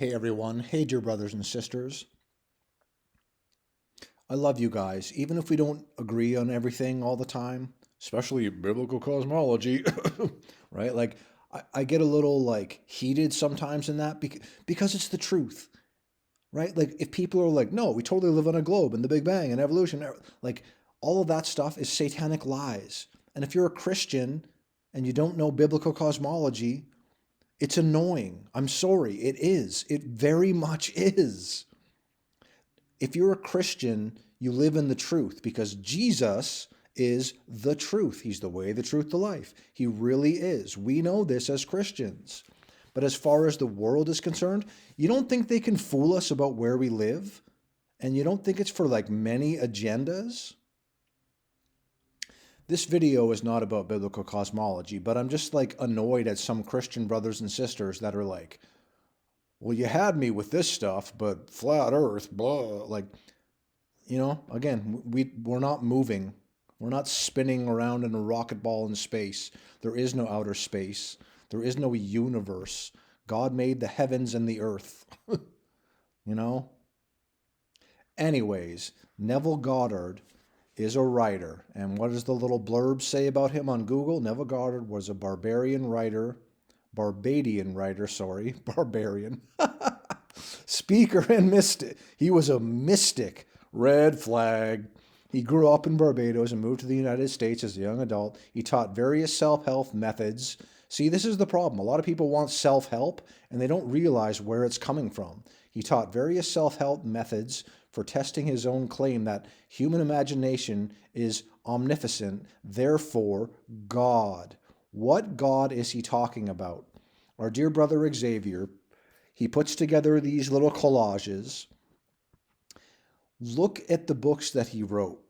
Hey everyone, hey dear brothers and sisters. I love you guys, even if we don't agree on everything all the time, especially biblical cosmology, right? Like, I get a little like heated sometimes in that because it's the truth, right? Like, if people are like, no, we totally live on a globe and the Big Bang and evolution, like, all of that stuff is satanic lies. And if you're a Christian and you don't know biblical cosmology, it's annoying. I'm sorry, it is. It very much is. If you're a Christian, you live in the truth because Jesus is the truth. He's the way, the truth, the life. He really is. We know this as Christians. But as far as the world is concerned, you don't think they can fool us about where we live? And you don't think it's for like many agendas? This video is not about biblical cosmology, but I'm just like annoyed at some Christian brothers and sisters that are like, well, you had me with this stuff, but flat earth, blah. Like, again, we're not moving. We're not spinning around in a rocket ball in space. There is no outer space. There is no universe. God made the heavens and the earth. you know? Anyways, Neville Goddard is a writer. And what does the little blurb say about him on Google? Neville Goddard was a Barbadian writer, barbarian, speaker and mystic. He was a mystic. Red flag. He grew up in Barbados and moved to the United States as a young adult. He taught various self-help methods. See, this is the problem. A lot of people want self-help and they don't realize where it's coming from. He taught various self-help methods for testing his own claim that human imagination is omnipotent, therefore God. What God is he talking about? Our dear brother Xavier, he puts together these little collages. Look at the books that he wrote.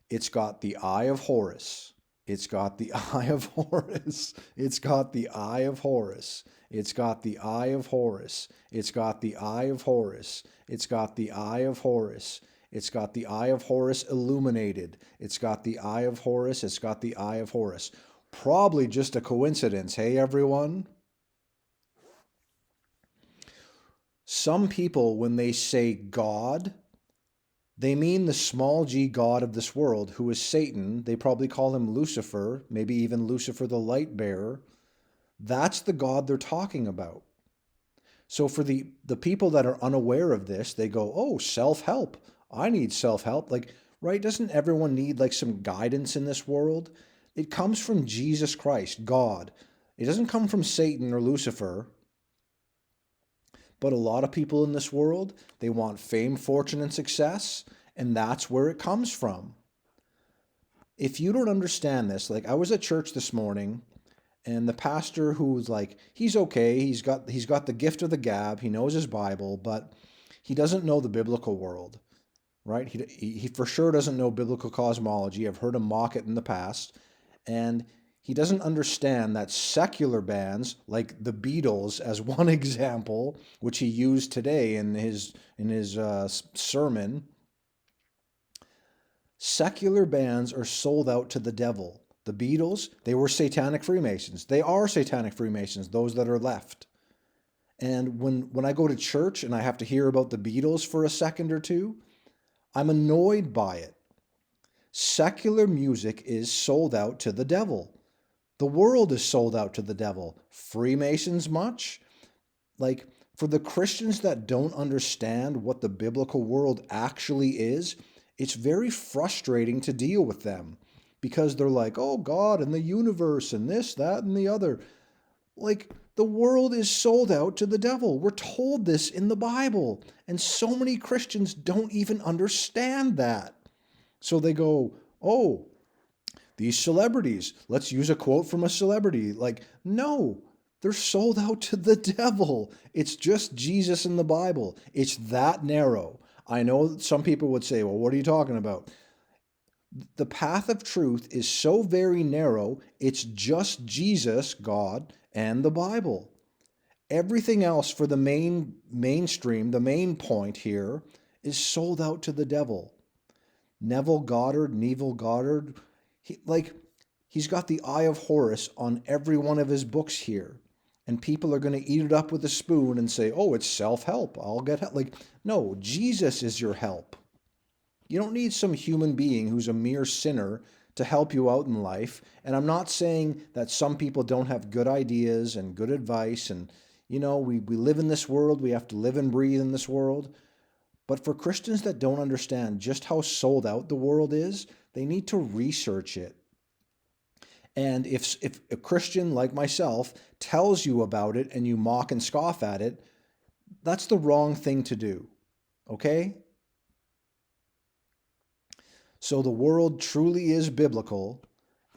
It's got the Eye of Horus. It's got the Eye of Horus. It's got the Eye of Horus. It's got the Eye of Horus. It's got the Eye of Horus. It's got the Eye of Horus. It's got the Eye of Horus illuminated. It's got the Eye of Horus. It's got the Eye of Horus. Probably just a coincidence, hey everyone? Some people, when they say God, they mean the small g god of this world, who is Satan. They probably call him Lucifer, maybe even Lucifer the light bearer. That's the God they're talking about. So for the people that are unaware of this, they go, oh, self-help. I need self-help. Like, right? Doesn't everyone need like some guidance in this world? It comes from Jesus Christ, God. It doesn't come from Satan or Lucifer. But a lot of people in this world, they want fame, fortune, and success, and that's where it comes from. If you don't understand this, like I was at church this morning, and the pastor who was like, he's okay, he's got the gift of the gab, he knows his Bible, but he doesn't know the biblical world, right? He for sure doesn't know biblical cosmology. I've heard him mock it in the past, and he doesn't understand that secular bands, like the Beatles as one example, which he used today in his sermon, secular bands are sold out to the devil. The Beatles, they were satanic Freemasons. They are satanic Freemasons, those that are left. And when I go to church and I have to hear about the Beatles for a second or two, I'm annoyed by it. Secular music is sold out to the devil. The world is sold out to the devil. Freemasons much? Like, for the Christians that don't understand what the biblical world actually is, it's very frustrating to deal with them because they're like, oh, God and the universe and this, that, and the other. Like, the world is sold out to the devil. We're told this in the Bible. And so many Christians don't even understand that. So they go, oh, these celebrities, let's use a quote from a celebrity. Like, no, they're sold out to the devil. It's just Jesus in the Bible. It's that narrow. I know that some people would say, well, what are you talking about? The path of truth is so very narrow, it's just Jesus, God, and the Bible. Everything else for the mainstream, the main point here, is sold out to the devil. Neville Goddard, he's got the Eye of Horus on every one of his books here. and people are going to eat it up with a spoon and say, oh, it's self-help. I'll get help. Like, no, Jesus is your help. You don't need some human being who's a mere sinner to help you out in life. And I'm not saying that some people don't have good ideas and good advice. And, we live in this world. We have to live and breathe in this world. But for Christians that don't understand just how sold out the world is, they need to research it. And if a Christian like myself tells you about it and you mock and scoff at it, that's the wrong thing to do. Okay? So the world truly is biblical,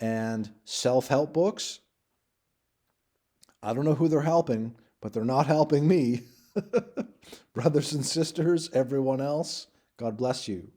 and self-help books, I don't know who they're helping, but they're not helping me. Brothers and sisters, everyone else, God bless you.